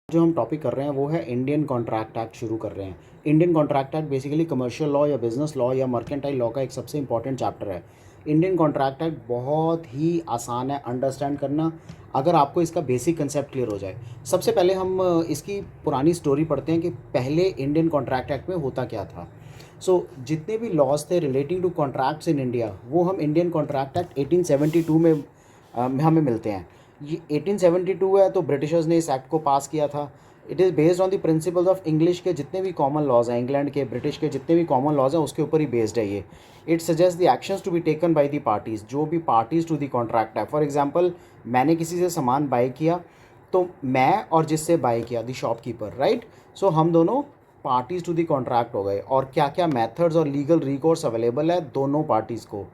जो हम टॉपिक कर रहे हैं वो है इंडियन कॉन्ट्रैक्ट एक्ट शुरू कर रहे हैं। Indian contract act basically commercial law या बिजनेस लॉ या मर्केंटाइल लॉ का एक सबसे इंपॉर्टेंट चैप्टर है। इंडियन कॉन्ट्रैक्ट एक्ट बहुत ही आसान है अंडरस्टैंड करना अगर आपको इसका बेसिक कंसेप्ट क्लियर हो जाए। सबसे पहले हम इसकी पुरानी स्टोरी पढ़ते हैं कि पहले इंडियन कॉन्ट्रैक्ट एक्ट में होता क्या था। जितने भी लॉज थे relating to contracts in India वो हम इंडियन कॉन्ट्रैक्ट एक्ट 1872 में हमें मिलते हैं। ये 1872 है तो ब्रिटिशर्स ने इस एक्ट को पास किया था। It is based on the principles of English के जितने भी कॉमन लॉज हैं, इंग्लैंड के ब्रिटिश के जितने भी कॉमन लॉज हैं उसके ऊपर ही बेस्ड है ये। It suggest the actions to be taken by the parties, जो भी पार्टीज़ टू द कॉन्ट्रैक्ट है। फॉर एग्जांपल मैंने किसी से सामान बाय किया तो मैं और जिससे बाय किया द शॉपकीपर, राइट। सो हम दोनों पार्टीज़ टू द कॉन्ट्रैक्ट हो गए। और क्या क्या मेथड्स और लीगल रिकोर्स अवेलेबल है दोनों पार्टीज़ को,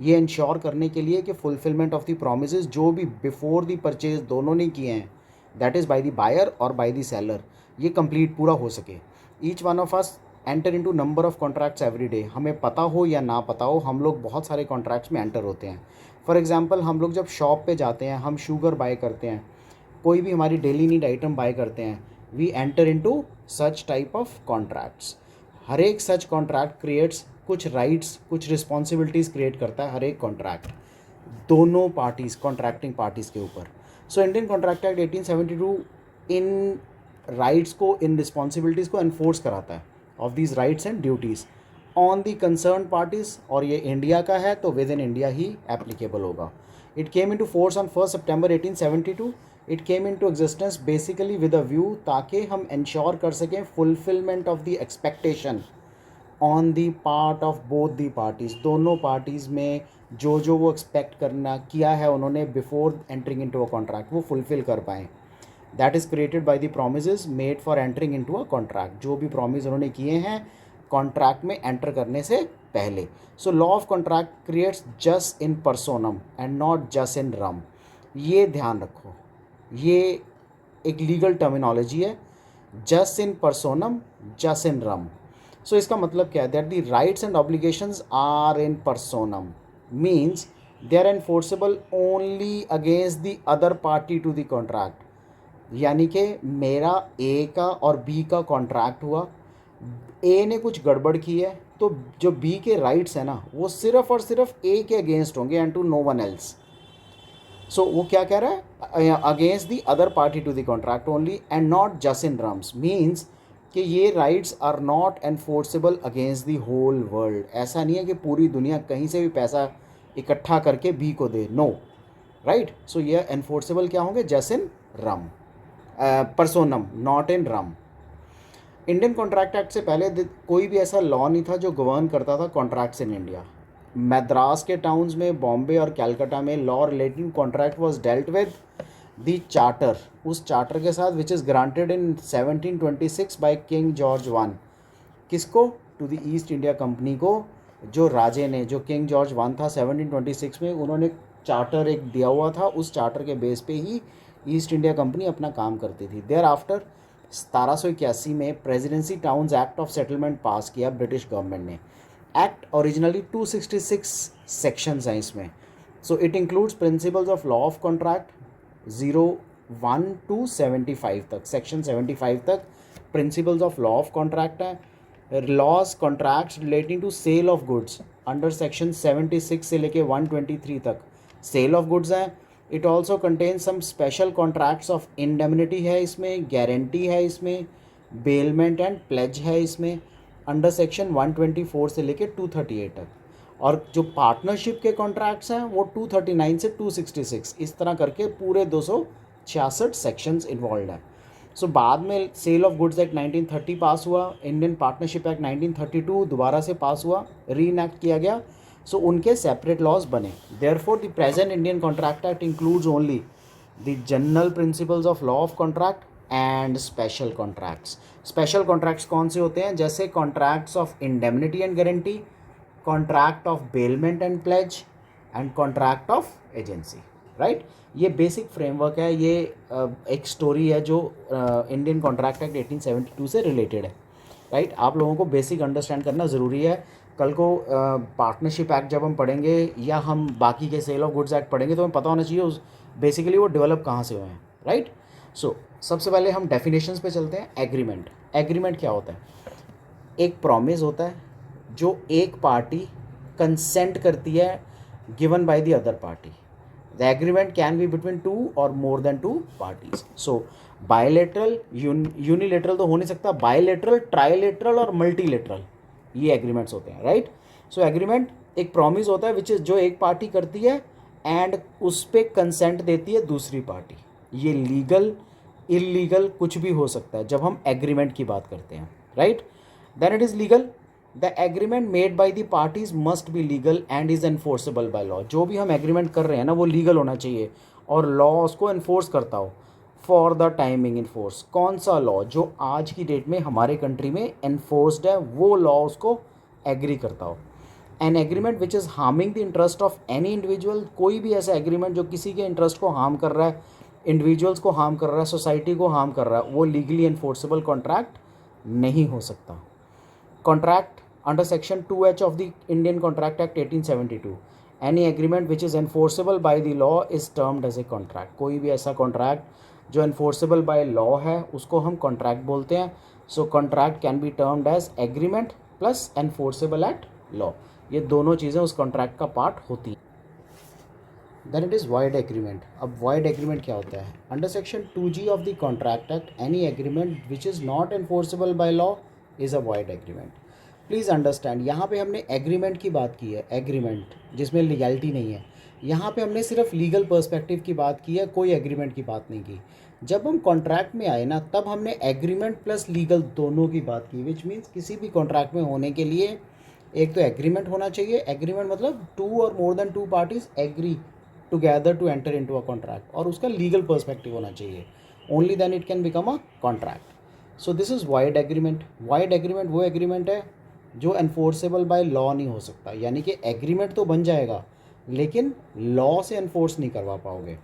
ये इंश्योर करने के लिए कि फुलफिलमेंट ऑफ द प्रोमिसेस जो भी बिफोर द परचेज दोनों ने किए हैं, that is by the buyer और बाय द सेलर, ये कंप्लीट पूरा हो सके। Each one of us enter into number of contracts every day. हमें पता हो या ना पता हो हम लोग बहुत सारे कॉन्ट्रैक्ट्स में एंटर होते हैं। फॉर एग्जांपल हम लोग जब शॉप पे जाते हैं, हम शुगर बाय करते हैं, कोई भी हमारी डेली नीड आइटम बाय करते हैं, we enter into such type of contracts. हर एक सच कॉन्ट्रैक्ट क्रिएट्स कुछ राइट्स कुछ रिस्पॉन्सिबिलिटीज़ क्रिएट करता है हर एक कॉन्ट्रैक्ट दोनों पार्टीज़ कॉन्ट्रैक्टिंग पार्टीज़ के ऊपर। इंडियन कॉन्ट्रैक्ट एक्ट 1872 इन राइट्स को, इन रिस्पॉन्सिबिलिटीज़ को एनफोर्स कराता है of these rights and duties on the concern parties. और ये इंडिया का है तो विद इन इंडिया ही एप्लीकेबल होगा। It came into force on 1 सितंबर 1872। It came into existence basically with a view ताकि हम इंश्योर कर सकें fulfilment of the expectation on the part of both the parties. दोनों parties में जो जो वो एक्सपेक्ट करना किया है उन्होंने before entering into a contract वो फुलफिल कर पाएँ। That is created by the promises made for entering into a contract. जो भी प्रॉमिस उन्होंने किए हैं कॉन्ट्रैक्ट में एंटर करने से पहले। Law of contract creates just in personam and not just in rem. ये ध्यान रखो, ये एक लीगल टर्मिनोलॉजी है, just in personam just in rem. इसका मतलब क्या है, that the rights and obligations are in personam means they are enforceable only against the other party to the contract. यानी कि मेरा ए का और बी का कॉन्ट्रैक्ट हुआ, ए ने कुछ गड़बड़ की है तो जो बी के राइट्स है ना वो सिर्फ और सिर्फ ए के अगेंस्ट होंगे and to no one else. वो क्या कह रहा है, against the other party to the contract only and not just in rems. Means कि ये rights are not enforceable against the whole world. ऐसा नहीं है कि पूरी दुनिया कहीं से भी पैसा इकट्ठा करके बी को दे, नो, राइट। ये एनफोर्सेबल क्या होंगे, just in rem, personam, not in rem. Indian contract Act से पहले कोई भी ऐसा लॉ नहीं था जो गवर्न करता था कॉन्ट्रैक्ट्स इन इंडिया। मद्रास के टाउन्स में, बॉम्बे और कैलकाटा में law relating contract was dealt with the charter, उस चार्टर के साथ which is granted in 1726 by King George one. किसको, to the East India Company को। जो राजे ने, जो किंग जॉर्ज वन था 1726 में, उन्होंने चार्टर एक दिया हुआ था, उस चार्टर के बेस पे ही ईस्ट इंडिया कंपनी अपना काम करती थी। देयर आफ्टर 1781 में Presidency Towns Act of Settlement pass किया ब्रिटिश गवर्नमेंट ने। एक्ट ओरिजिनली 266 सेक्शंस हैं इसमें। It includes principles of law of contract 01 to 75 तक, सेक्शन 75 तक principles of law of contract है। Laws contracts relating to sale of goods under section 76 से लेके 123 तक सेल ऑफ गुड्स हैं। It also contain some special contracts of indemnity है इसमें, guarantee है इसमें, बेलमेंट एंड प्लेज है इसमें अंडर सेक्शन 124 से लेके 238 तक। और जो पार्टनरशिप के कॉन्ट्रैक्ट्स हैं वो 239 से 266, इस तरह करके पूरे 266 सेक्शंस इन्वॉल्व हैं। बाद में सेल ऑफ गुड्स एक्ट 1930 पास हुआ, इंडियन पार्टनरशिप एक्ट 1932 दोबारा से पास हुआ, री इनैक्ट किया गया। उनके सेपरेट लॉज बने। Therefore the present Indian contract act includes only the general principles of law of contract and special contracts. Special contracts कौन से होते हैं, जैसे contracts of indemnity and guarantee, contract of bailment and plays and contract of agency, right. ये basic framework है, ये एक story है जो इंडियन कॉन्ट्रैक्ट एक्ट 1872 से रिलेटेड है, राइट। आप लोगों को बेसिक अंडरस्टैंड करना ज़रूरी है। कल को पार्टनरशिप एक्ट जब हम पढ़ेंगे या हम बाकी के सेल ऑफ गुड्स एक्ट पढ़ेंगे तो हमें पता होना चाहिए उस बेसिकली वो डेवलप कहाँ से हुए हैं, राइट। सबसे पहले हम डेफिनेशंस पे चलते हैं। एग्रीमेंट, एग्रीमेंट क्या होता है? एक प्रॉमिस होता है जो एक पार्टी कंसेंट करती है given by the other party. The agreement can be between two और more than two parties. So bilateral, unilateral तो हो नहीं सकता, बायलेटरल, ट्राइलेटरल और मल्टीलेटरल, ये एग्रीमेंट्स होते हैं, राइट। सो एग्रीमेंट एक प्रॉमिस होता है विच इज जो एक पार्टी करती है एंड उस पर कंसेंट देती है दूसरी पार्टी। ये लीगल, इलीगल कुछ भी हो सकता है जब हम एग्रीमेंट की बात करते हैं, right. Then it is legal. The agreement made by the parties must be legal and is enforceable by law. जो भी हम एग्रीमेंट कर रहे हैं ना वो लीगल होना चाहिए और लॉ उसको एनफोर्स करता हो। फॉर द टाइमिंग इनफोर्स, कौन सा लॉ जो आज की डेट में हमारे कंट्री में एनफोर्स्ड है वो लॉ उसको एग्री करता हो। An agreement which is harming the interest of any individual, कोई भी ऐसा एग्रीमेंट जो किसी के इंटरेस्ट को हार्म कर रहा है, इंडिविजुअल्स को हार्म कर रहा है, सोसाइटी को हार्म कर रहा है, वो लीगली एनफोर्सेबल कॉन्ट्रैक्ट नहीं हो सकता। Contract under section 2H of the Indian contract act 1872, any agreement which is enforceable by the law is termed as a contract. कोई भी ऐसा कॉन्ट्रैक्ट जो एनफोर्सेबल बाय लॉ है उसको हम कॉन्ट्रैक्ट बोलते हैं। So contract can be termed as agreement plus enforceable at law. ये दोनों चीज़ें उस कॉन्ट्रैक्ट का पार्ट होती हैं। Then it is void agreement. अब वाइड एग्रीमेंट क्या होता है? Under section 2G of the Contract Act, any agreement which is not enforceable by law is a void agreement. Please understand, यहाँ पे हमने एग्रीमेंट की बात की है, एग्रीमेंट जिसमें लीगैलिटी नहीं है। यहाँ पे हमने सिर्फ लीगल पर्सपेक्टिव की बात की है, कोई एग्रीमेंट की बात नहीं की। जब हम कॉन्ट्रैक्ट में आए ना तब हमने एग्रीमेंट प्लस लीगल दोनों की बात की, विच मीन्स किसी भी कॉन्ट्रैक्ट में होने के लिए एक तो एग्रीमेंट होना चाहिए। एग्रीमेंट मतलब टू और more than two parties agree together to enter into a contract, और उसका लीगल पर्सपेक्टिव होना चाहिए। Only then it can become a contract. So this is void agreement. Void agreement वो एग्रीमेंट है जो एनफोर्सेबल बाय लॉ नहीं हो सकता, यानी कि एग्रीमेंट तो बन जाएगा लेकिन लॉ से एनफोर्स नहीं करवा पाओगे।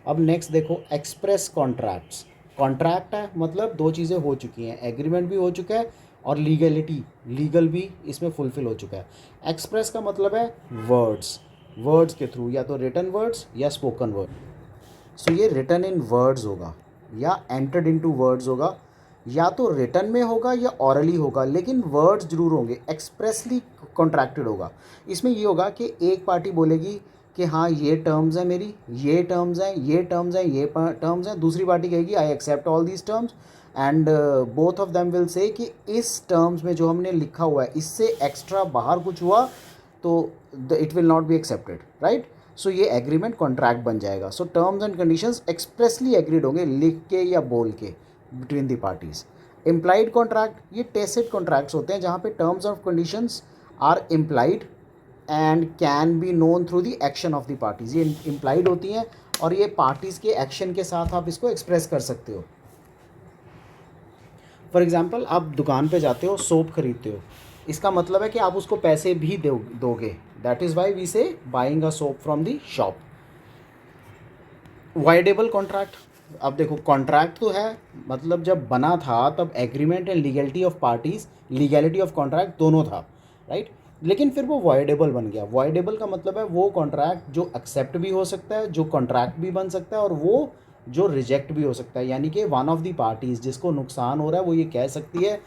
अब नेक्स्ट देखो, एक्सप्रेस कॉन्ट्रैक्ट्स। कॉन्ट्रैक्ट है मतलब दो चीज़ें हो चुकी हैं, एग्रीमेंट भी हो चुका है और लीगलिटी, लीगल भी इसमें फुलफिल हो चुका है। एक्सप्रेस का मतलब है वर्ड्स, वर्ड्स के थ्रू, या तो रिटन वर्ड्स या स्पोकन वर्ड। सो ये रिटन इन वर्ड्स होगा या एंटर्ड इनटू वर्ड्स होगा, या तो रिटन में होगा या ऑरली होगा, लेकिन वर्ड्स जरूर होंगे। एक्सप्रेसली कॉन्ट्रैक्टेड होगा। इसमें ये होगा कि एक पार्टी बोलेगी कि हाँ ये टर्म्स हैं मेरी, ये टर्म्स हैं, ये टर्म्स हैं, ये टर्म्स हैं। दूसरी पार्टी कहेगी I accept all these terms, and both of them will say कि इस टर्म्स में जो हमने लिखा हुआ है इससे एक्स्ट्रा बाहर कुछ हुआ तो it will not be accepted, right. So ये एग्रीमेंट कॉन्ट्रैक्ट बन जाएगा। So terms and conditions expressly agreed होंगे, लिख के या बोल के, between the parties. Implied contract, ये टेसिट कॉन्ट्रैक्ट्स होते हैं जहाँ पे terms of conditions are implied and can be known through the action of the parties. ये इम्प्लाइड होती हैं और ये पार्टीज़ के एक्शन के साथ आप इसको एक्सप्रेस कर सकते हो। फॉर एग्जाम्पल, आप दुकान पे जाते हो, सोप खरीदते हो, इसका मतलब है कि आप उसको पैसे भी दोगे। दैट इज़ वाई वी से buying a soap from the shop. Voidable contract, अब देखो कॉन्ट्रैक्ट तो है, मतलब जब बना था तब agreement and legality of parties, legality of contract दोनों था, राइट। लेकिन फिर वो वाइडेबल बन गया। वाइडेबल का मतलब है वो कॉन्ट्रैक्ट जो एक्सेप्ट भी हो सकता है, जो कॉन्ट्रैक्ट भी बन सकता है, और वो जो रिजेक्ट भी हो सकता है। यानी कि वन ऑफ द पार्टीज जिसको नुकसान हो रहा है वो ये कह सकती है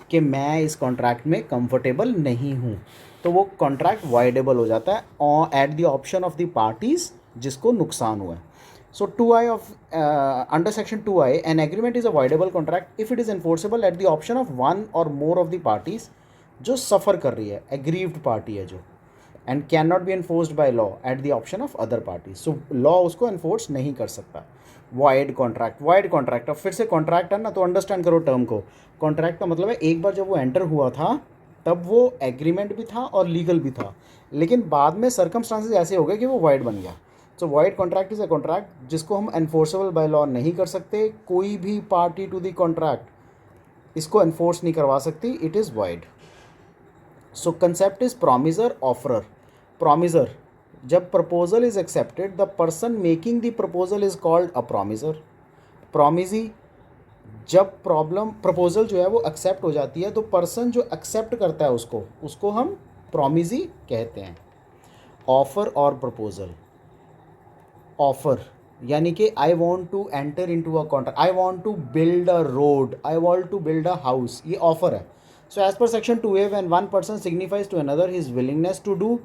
कि मैं इस कॉन्ट्रैक्ट में कंफर्टेबल नहीं हूँ, तो वो कॉन्ट्रैक्ट वाइडेबल हो जाता है eight the option of the parties जिसको नुकसान हुआ है। So 2I of under section 2I, an agreement is a voidable contract if it is enforceable at the option of one or more of the parties जो सफ़र कर रही है, aggrieved party है जो, and cannot be enforced by law at the option of other parties. So law उसको enforce नहीं कर सकता। void contract, void contract, अब फिर से contract है ना, तो understand करो टर्म को। contract का मतलब है एक बार जब वो enter हुआ था तब वो agreement भी था और legal भी था, लेकिन बाद में circumstances ऐसे हो गए कि वो void बन गया। सो wide contract is a contract जिसको हम एनफोर्सेबल बाय लॉ नहीं कर सकते, कोई भी पार्टी टू द कॉन्ट्रैक्ट इसको एनफोर्स नहीं करवा सकती, it is void. So concept is promisor offeror. Promisor, जब proposal is accepted the person making the proposal is called a promisor. Promisee, जब प्रपोजल जो है वो एक्सेप्ट हो जाती है तो पर्सन जो एक्सेप्ट करता है उसको हम प्रॉमिजी कहते हैं। ऑफर और प्रपोजल, ऑफर यानी कि I want to enter in to a contract, I want to build a road, I want to build a house, ये ऑफर है. So as per section 2A when one person signifies to another his willingness to do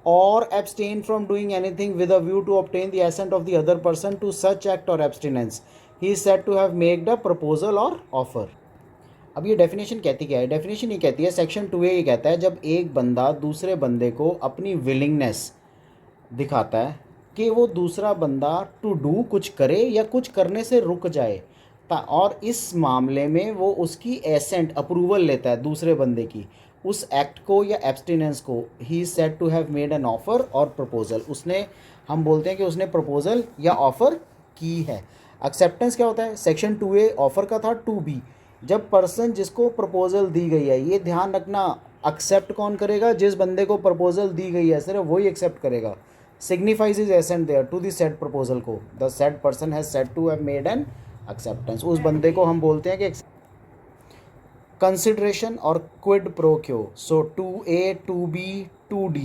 or abstain from doing anything with a view to obtain the assent of the other person to such act or abstinence, he is said to have made a proposal or offer. अब ये definition कहती क्या है? Definition ये कहती है, section 2A ये कहता है जब एक बंदा दूसरे बंदे को अपनी विलिंगनेस दिखाता है कि वो दूसरा बंदा टू डू कुछ करे या कुछ करने से रुक जाए, और इस मामले में वो उसकी एसेंट अप्रूवल लेता है दूसरे बंदे की उस एक्ट को या एब्सटिनेंस को, he is said to have made an offer और प्रपोजल, उसने, हम बोलते हैं कि उसने प्रपोजल या ऑफर की है. एक्सेप्टेंस क्या होता है? सेक्शन 2A ऑफर का था. 2B जब पर्सन जिसको प्रपोजल दी गई है, ये ध्यान रखना, एक्सेप्ट कौन करेगा? जिस बंदे को प्रपोजल दी गई है सिर्फ वही एक्सेप्ट करेगा. Signifies is assent thereto the said proposal को, the said person has said to have made an acceptance, उस बंदे को हम बोलते हैं कि कंसिडरेशन और क्विड प्रो क्यो. सो 2A 2B 2D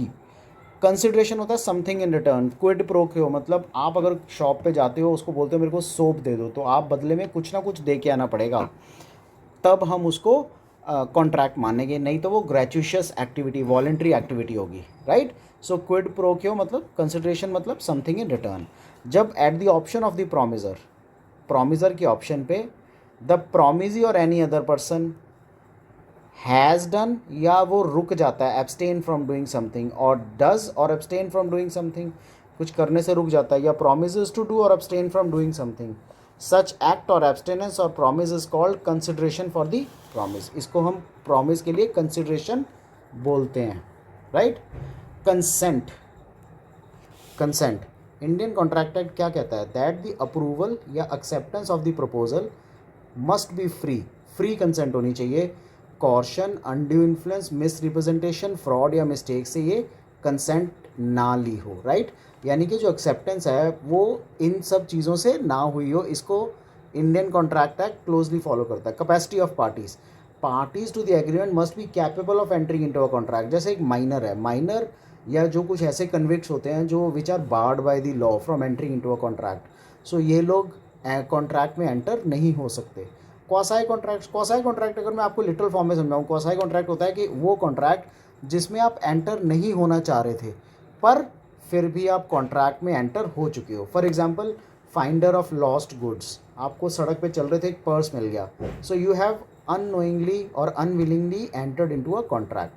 कंसिडरेशन होता है something in return. Quid pro quo मतलब आप अगर शॉप पे जाते हो, उसको बोलते हो मेरे को सोप दे दो, तो आप बदले में कुछ ना कुछ दे के आना पड़ेगा, तब हम उसको कॉन्ट्रैक्ट मानेंगे, नहीं तो वो ग्रेचुशियस एक्टिविटी, वॉलेंट्री एक्टिविटी होगी, right. So quid pro quo मतलब कंसिडरेशन मतलब समथिंग इन रिटर्न. जब at the option of the promisor, promisor के ऑप्शन पे the promisee or any other person has done, या वो रुक जाता है, abstain from doing something, or does or abstain from doing something, कुछ करने से रुक जाता है, या promises to do or abstain from doing something, such act और एब्सटेनेंस और promise is called consideration for the promise. इसको हम प्रॉमिस के लिए कंसिडरेशन बोलते हैं, right. Consent, consent Indian contract Act क्या कहता है? दैट द अप्रूवल या acceptance of the proposal must be free, free consent होनी चाहिए. Caution, undue influence, miss representation, fraud या मिस्टेक से ये कंसेंट ना ली हो, राइट. यानी कि जो एक्सेप्टेंस है वो इन सब चीज़ों से ना हुई हो, इसको Indian contract act closely follow करता है. Capacity of parties, parties to the agreement must be capable of entering into a contract. जैसे एक माइनर है, माइनर या जो कुछ ऐसे कन्विक्ट्स होते हैं जो which are barred by the law from entering into a contract, so ये लोग कॉन्ट्रैक्ट में एंटर नहीं हो सकते. क्वासाई कॉन्ट्रैक्ट, क्वासाई कॉन्ट्रैक्ट अगर मैं आपको लिटिल फॉर्म में समझाऊँ, क्वासाई कॉन्ट्रैक्ट होता है कि वो कॉन्ट्रैक्ट जिसमें आप एंटर नहीं होना चाह रहे थे पर फिर भी आप कॉन्ट्रैक्ट में एंटर हो चुके हो. For example finder of lost goods, आपको सड़क पे चल रहे थे, एक पर्स मिल गया, सो यू हैव अननोइंगली और unwillingly entered into a contract.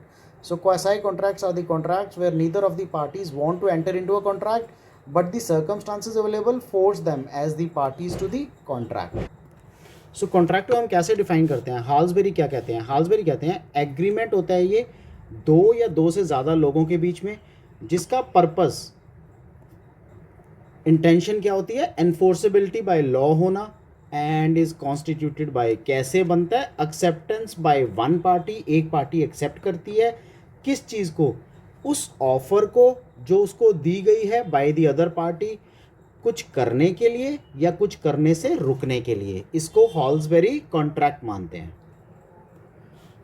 So quasi contracts are the contracts where neither of the parties want to enter into a contract but the circumstances available force them as the parties to the contract. So contract को हम कैसे define करते हैं? हाल्सबेरी क्या कहते हैं? हाल्सबेरी कहते हैं एग्रीमेंट होता है ये दो या दो से ज़्यादा लोगों के बीच में, जिसका पर्पस, इंटेंशन क्या होती है? एनफोर्सेबिलिटी बाय लॉ होना, एंड इज कॉन्स्टिट्यूटेड बाय, कैसे बनता है? एक्सेप्टेंस बाय वन पार्टी, एक पार्टी एक्सेप्ट करती है किस चीज़ को? उस ऑफर को जो उसको दी गई है बाय द अदर पार्टी, कुछ करने के लिए या कुछ करने से रुकने के लिए. इसको हॉल्सबेरी कॉन्ट्रैक्ट मानते हैं.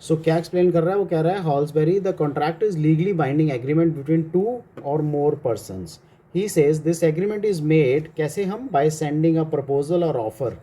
सो क्या एक्सप्लेन कर रहा है? वो कह रहा है Halsbury the contract is legally binding agreement between two और more persons. He says this agreement is made, कैसे हम? By sending a proposal or offer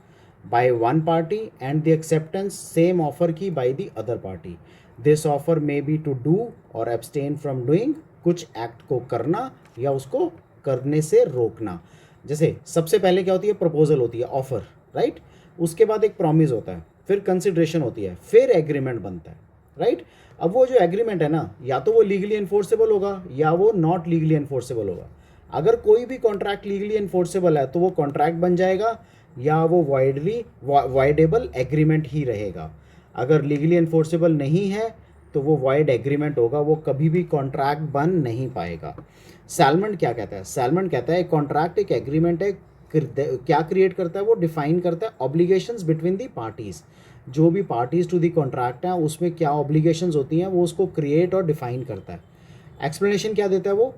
by one party and the acceptance same offer की by the other party. This offer may be to do or abstain from doing, कुछ act को करना या उसको करने से रोकना. जैसे सबसे पहले क्या होती है? प्रपोजल होती है, ऑफर, राइट. उसके बाद एक प्रॉमिस होता है, फिर कंसिडरेशन होती है, फिर एग्रीमेंट बनता है, राइट. अब वो जो एग्रीमेंट है ना, या तो वो लीगली एनफोर्सेबल होगा या वो नॉट लीगली एनफोर्सेबल होगा. अगर कोई भी कॉन्ट्रैक्ट लीगली एनफोर्सेबल है तो वो कॉन्ट्रैक्ट बन जाएगा या वो वाइडेबल एग्रीमेंट ही रहेगा. अगर लीगली एनफोर्सेबल नहीं है तो वो वाइड एग्रीमेंट होगा, वो कभी भी कॉन्ट्रैक्ट बन नहीं पाएगा. सैलमन क्या कहता है? सैलमन कहता है कॉन्ट्रैक्ट एक एग्रीमेंट है, क्या क्रिएट करता है? वो डिफाइन करता है ऑब्लिगेशंस बिटवीन दी पार्टीज. जो भी पार्टीज टू दी कॉन्ट्रैक्ट हैं उसमें क्या ऑब्लिगेशंस होती हैं वो उसको क्रिएट और डिफाइन करता है. एक्सप्लेनेशन क्या देता है वो?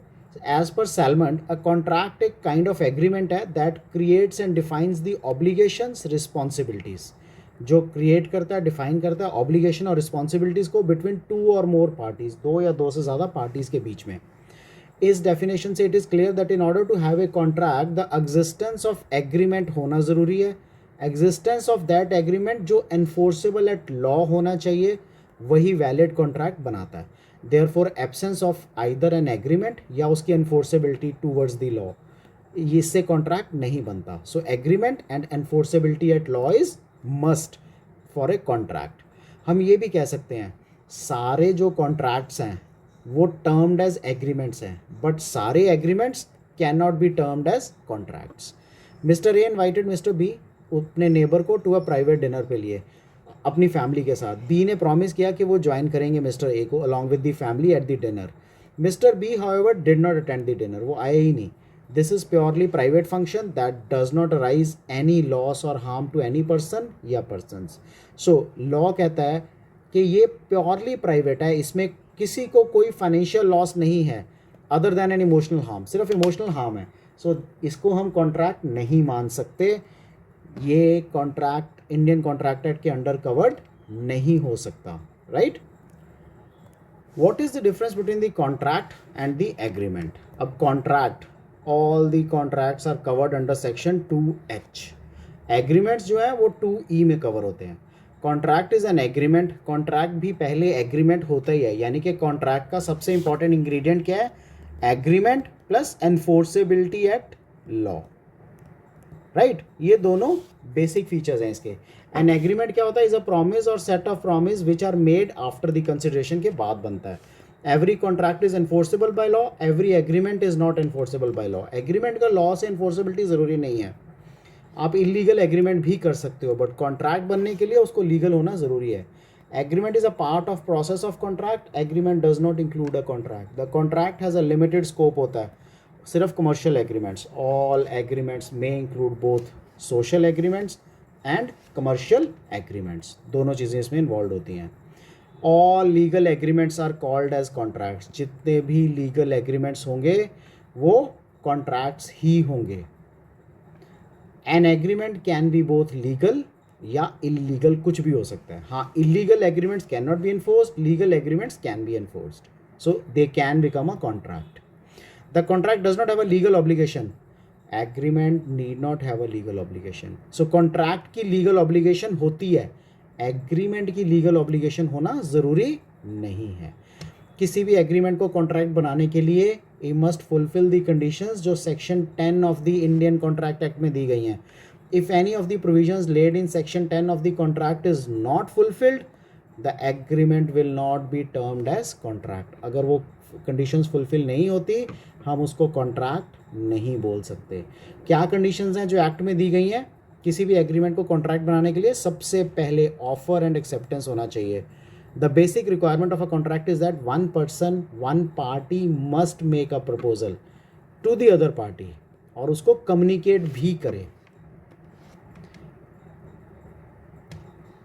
As per Salmond a contract एक काइंड ऑफ एग्रीमेंट है that creates and defines the obligations responsibilities, जो क्रिएट करता है, डिफाइन करता है ऑब्लिगेशन और रिस्पॉन्सिबिलिटीज़ को बिटवीन टू और मोर पार्टीज, दो या दो से ज़्यादा पार्टीज़ के बीच में. इस डेफिनेशन से it is clear that in order to have a contract the existence of agreement होना ज़रूरी है. एग्जिस्टेंस ऑफ दैट एग्रीमेंट जो एनफोर्सेबल एट लॉ होना चाहिए वही वैलिड कॉन्ट्रैक्ट बनाता है. Therefore absence of either an agreement या उसकी एनफोर्सेबिलिटी टूवर्ड्स द लॉ, इससे कॉन्ट्रैक्ट नहीं बनता. So agreement and enforceability at law is must for a contract. हम ये भी कह सकते हैं सारे जो कॉन्ट्रैक्ट्स हैं वो टर्म्ड एज एग्रीमेंट्स हैं, बट सारे agreements can not be termed as contracts. Mister A invited mister B अपने नेबर को टू अ प्राइवेट डिनर पे लिए अपनी फैमिली के साथ. बी ने प्रॉमिस किया कि वो ज्वाइन करेंगे मिस्टर ए को along with the family at the dinner. Mister B however did not attend the dinner, वो आए ही नहीं. This is purely private function that does not arise any loss और हार्म टू एनी पर्सन या persons. So law कहता है कि ये प्योरली प्राइवेट है, इसमें किसी को कोई फाइनेंशियल लॉस नहीं है other than an emotional harm, सिर्फ इमोशनल हार्म है. सो इसको हम कॉन्ट्रैक्ट नहीं मान सकते. ये कॉन्ट्रैक्ट इंडियन कॉन्ट्रैक्ट एक्ट के अंडर कवर्ड नहीं हो सकता. Right. What is the difference between the contract and the agreement? अब contract, all the contracts are covered under section 2H. Agreements जो है वो 2E में कवर होते हैं. Contract is an agreement. Contract भी पहले एग्रीमेंट होता ही है, यानी कि कॉन्ट्रैक्ट का सबसे इंपॉर्टेंट इंग्रेडिएंट क्या है? Agreement plus enforceability at law. Right. ये दोनों बेसिक फीचर्स हैं इसके. एन एग्रीमेंट क्या होता है? इज अ प्रॉमिस और set of promise which are made after the consideration के बाद बनता है. Every contract is enforceable by law, every agreement is not enforceable by law. Agreement का लॉ से एनफोर्सेबिलिटी ज़रूरी नहीं है, आप इलीगल एग्रीमेंट भी कर सकते हो, बट कॉन्ट्रैक्ट बनने के लिए उसको लीगल होना ज़रूरी है. Agreement is a part of process of contract. Agreement does not include a contract. The contract has a limited scope होता है, सिर्फ कमर्शियल एग्रीमेंट्स. ऑल एग्रीमेंट्स में include both social agreements and commercial agreements, दोनों चीज़ें इसमें involve होती हैं. All legal agreements are called as contracts. जितने भी लीगल एग्रीमेंट्स होंगे वो कॉन्ट्रैक्ट्स ही होंगे. An agreement can be both legal या इलीगल, कुछ भी हो सकता है. हाँ, illegal agreements can not be enforced, legal agreements can be enforced, so they can become a contract. The contract does not have a legal obligation. Agreement need not have a legal obligation. So contract की legal obligation होती है, agreement की legal obligation होना ज़रूरी नहीं है. किसी भी एग्रीमेंट को कॉन्ट्रैक्ट बनाने के लिए ये मस्ट फुलफिल द कंडीशंस जो section 10 of the Indian contract act में दी गई हैं. If any of the provisions laid in section 10 of the contract is not fulfilled, the agreement will not be termed as contract. अगर वो conditions fulfil नहीं होती हम उसको कॉन्ट्रैक्ट नहीं बोल सकते. क्या कंडीशंस हैं जो एक्ट में दी गई हैं किसी भी एग्रीमेंट को कॉन्ट्रैक्ट बनाने के लिए? सबसे पहले ऑफर एंड एक्सेप्टेंस होना चाहिए. The basic requirement of a contract is that one person, one party must make a proposal to the other party और उसको कम्युनिकेट भी करे.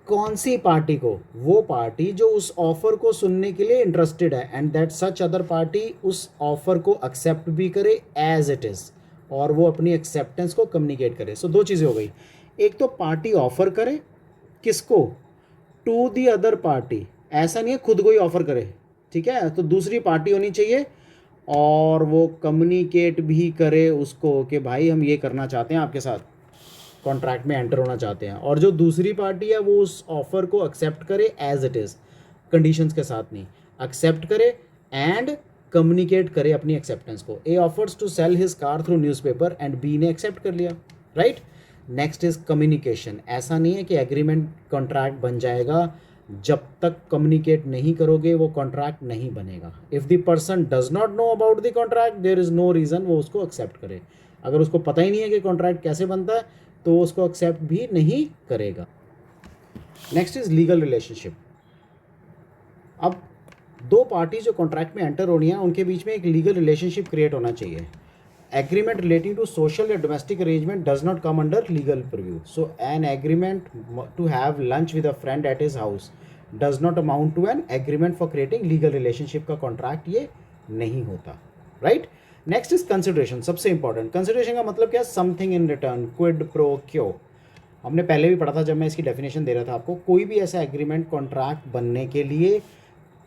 कौन सी पार्टी को? वो पार्टी जो उस ऑफर को सुनने के लिए इंटरेस्टेड है, and that such other party उस ऑफर को एक्सेप्ट भी करे एज इट इज़, और वो अपनी एक्सेप्टेंस को कम्युनिकेट करे. सो दो चीज़ें हो गई. एक तो पार्टी ऑफर करे, किसको? To the other party. ऐसा नहीं है खुद को ही ऑफर करे, ठीक है, तो दूसरी पार्टी होनी चाहिए और वो कम्युनिकेट भी करे उसको कि भाई हम ये करना चाहते हैं, आपके साथ कॉन्ट्रैक्ट में एंटर होना चाहते हैं. और जो दूसरी पार्टी है वो उस ऑफर को एक्सेप्ट करे एज इट इज़, कंडीशंस के साथ नहीं, एक्सेप्ट करे एंड कम्युनिकेट करे अपनी एक्सेप्टेंस को. A offers to sell his car through newspaper and B ने एक्सेप्ट कर लिया. राइट. Next is communication. ऐसा नहीं है कि एग्रीमेंट कॉन्ट्रैक्ट बन जाएगा, जब तक कम्युनिकेट नहीं करोगे वो कॉन्ट्रैक्ट नहीं बनेगा. If the person does not know about the contract there is no reason वो उसको एक्सेप्ट करे. अगर उसको पता ही नहीं है कि कॉन्ट्रैक्ट कैसे बनता है तो उसको एक्सेप्ट भी नहीं करेगा. Next is legal relationship. अब दो पार्टी जो कॉन्ट्रैक्ट में एंटर होनी है उनके बीच में एक लीगल रिलेशनशिप क्रिएट होना चाहिए. एग्रीमेंट रिलेटिंग टू सोशल या domestic arrangement does not come under legal purview. So an agreement to have lunch with a friend at his house does not amount to an agreement for creating legal relationship का contract ये नहीं होता. Right. Next is consideration. सबसे important, consideration का मतलब क्या? Something in return, quid pro quo. हमने पहले भी पढ़ा था जब मैं इसकी डेफिनेशन दे रहा था आपको. कोई भी ऐसा एग्रीमेंट कॉन्ट्रैक्ट बनने के लिए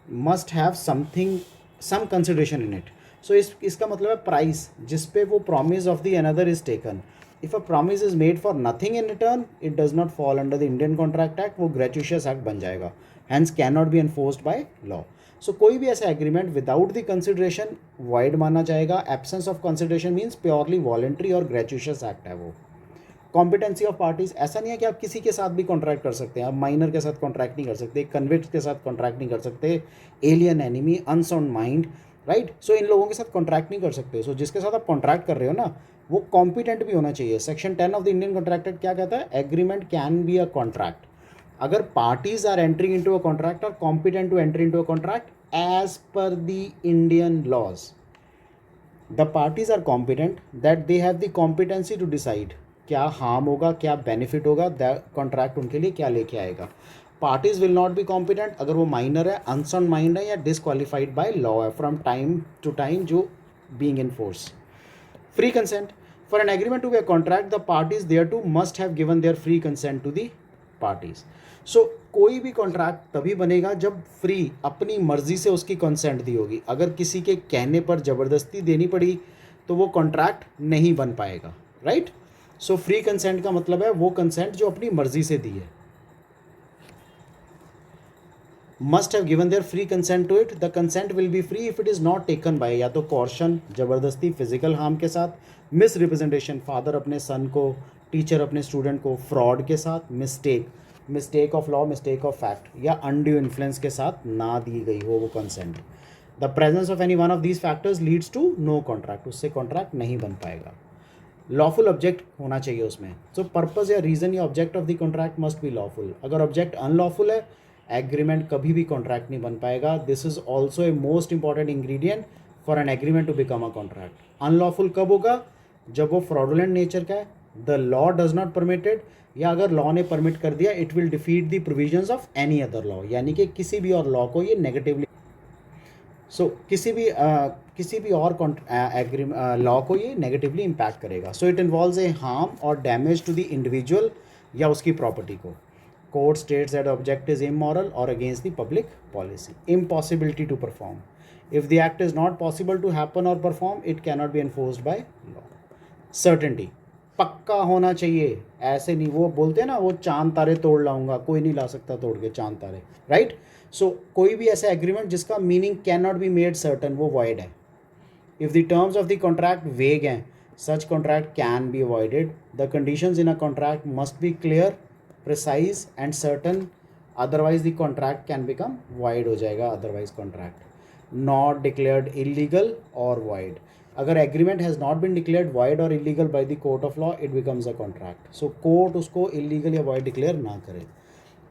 must have something, some consideration in it. So इसका मतलब है प्राइस जिस पे वो promise of the another is taken. If a promise is made for nothing in return it does not fall under the Indian contract Act, वो gratuitous act बन जाएगा, hence can not be enforced by law. So कोई भी ऐसा agreement without the consideration void माना जाएगा. Absence of consideration means purely voluntary और ग्रेचुशियस act है वो. कॉम्पिटेंसी ऑफ पार्टीज, ऐसा नहीं है कि आप किसी के साथ भी कॉन्ट्रैक्ट कर सकते हैं. आप माइनर के साथ कॉन्ट्रैक्ट नहीं कर सकते, कन्विक्ट के साथ कॉन्ट्रैक्ट नहीं कर सकते, alien enemy, unsound mind, right. So इन लोगों के साथ कॉन्ट्रैक्ट नहीं कर सकते. सो जिसके साथ आप कॉन्ट्रैक्ट कर रहे हो ना वो कॉम्पिटेंट भी होना चाहिए. Section 10 of the Indian contract Act क्या कहता है? Agreement can be a contract अगर parties are entering into a contract और competent to enter into a contract as per the Indian laws. The parties are competent that they have the competency to decide क्या harm होगा, क्या benefit होगा, the contract उनके लिए क्या लेके आएगा. Parties will not be competent अगर वो माइनर है, अनसाउंड माइंड है या डिसक्वालीफाइड बाय लॉ है फ्रॉम टाइम टू टाइम जो being in force. Free consent. For an agreement to be a contract, the parties thereto must have given their free consent to the parties. So कोई भी contract तभी बनेगा जब free अपनी मर्जी से उसकी कंसेंट दी होगी. अगर किसी के कहने पर ज़बरदस्ती देनी पड़ी तो वो कॉन्ट्रैक्ट नहीं बन पाएगा, राइट. सो फ्री कंसेंट का मतलब है वो कंसेंट जो अपनी मर्जी से दी है. Must have given their free consent to it. The consent will be free if it is not taken by या तो कॉर्शन ज़बरदस्ती, फिजिकल हार्म के साथ, मिस रिप्रेजेंटेशन, फादर अपने सन को, टीचर अपने स्टूडेंट को, फ्रॉड के साथ, mistake of law, mistake of fact या अनड्यू इन्फ्लुएंस के साथ ना दी गई हो वो consent. The presence of any one of these factors leads to no contract. उससे कॉन्ट्रैक्ट नहीं बन पाएगा. लॉफुल ऑब्जेक्ट होना चाहिए उसमें. सो पर्पस या रीज़न या object of the contract must be lawful. अगर ऑब्जेक्ट अनलॉफुल है एग्रीमेंट कभी भी कॉन्ट्रैक्ट नहीं बन पाएगा. This is also a most important ingredient for an agreement to become a contract. Unlawful कब होगा? जब वो फ्रॉडुलेंट नेचर का है, the law does not permitted, या अगर लॉ ने परमिट कर दिया it will defeat the provisions of any other law, यानी कि किसी भी और लॉ को ये नेगेटिवली किसी भी और लॉ को ये नेगेटिवली इम्पैक्ट करेगा. So it involves A harm और डैमेज टू द इंडिविजुअल या उसकी प्रॉपर्टी को. Court states that the object is immoral or against the public policy. Impossibility to perform. If the act is not possible to happen or perform, it cannot be enforced by law. Certainty. पक्का होना चाहिए. ऐसे नहीं, वो बोलते हैं ना वो चांद तारे तोड़ लाऊंगा, कोई नहीं ला सकता तोड़ के चांद तारे, राइट. सो कोई भी ऐसा एग्रीमेंट जिसका meaning can not be made certain वो वॉइड है. If the terms of the contract वेग हैं सच contract can be avoided. The conditions in a contract must B clear, precise and certain, otherwise the contract can become void हो जाएगा. otherwise contract not declared illegal or void. अगर agreement has not been declared void or illegal by the court of law it becomes a contract. so court उसको illegal या void declare ना करे.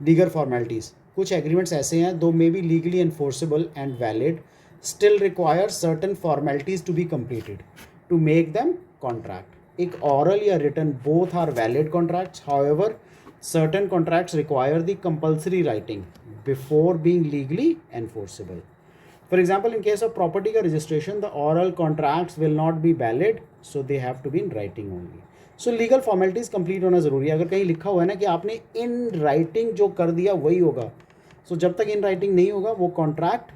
legal formalities. कुछ agreements ऐसे हैं though may be legally enforceable and valid still require certain formalities to be completed to make them contract. एक oral या written both are valid contracts. however certain contracts require the compulsory writing before being legally enforceable. For example, in case of property ka registration, the oral contracts will not be valid, so they have to be in writing only. So legal formalities complete होना ज़रूरी है. अगर कहीं लिखा हुआ है ना कि आपने in writing जो कर दिया वही होगा, so जब तक in writing नहीं होगा वो contract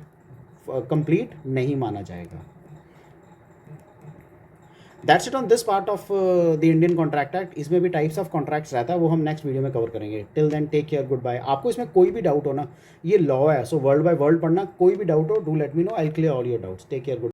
complete नहीं माना जाएगा. That's it on this part of the Indian contract act. इसमें भी टाइप्स ऑफ कॉन्ट्रैक्ट्स रहता है, वो हम नेक्स्ट वीडियो में कवर करेंगे. Till then take care, good bye. आपको इसमें कोई भी डाउट हो ना, ये लॉ है, सो वर्ल्ड बाय वर्ल्ड पढ़ना. कोई भी डाउट हो do let me know, I clear all your doubts. Take care, good.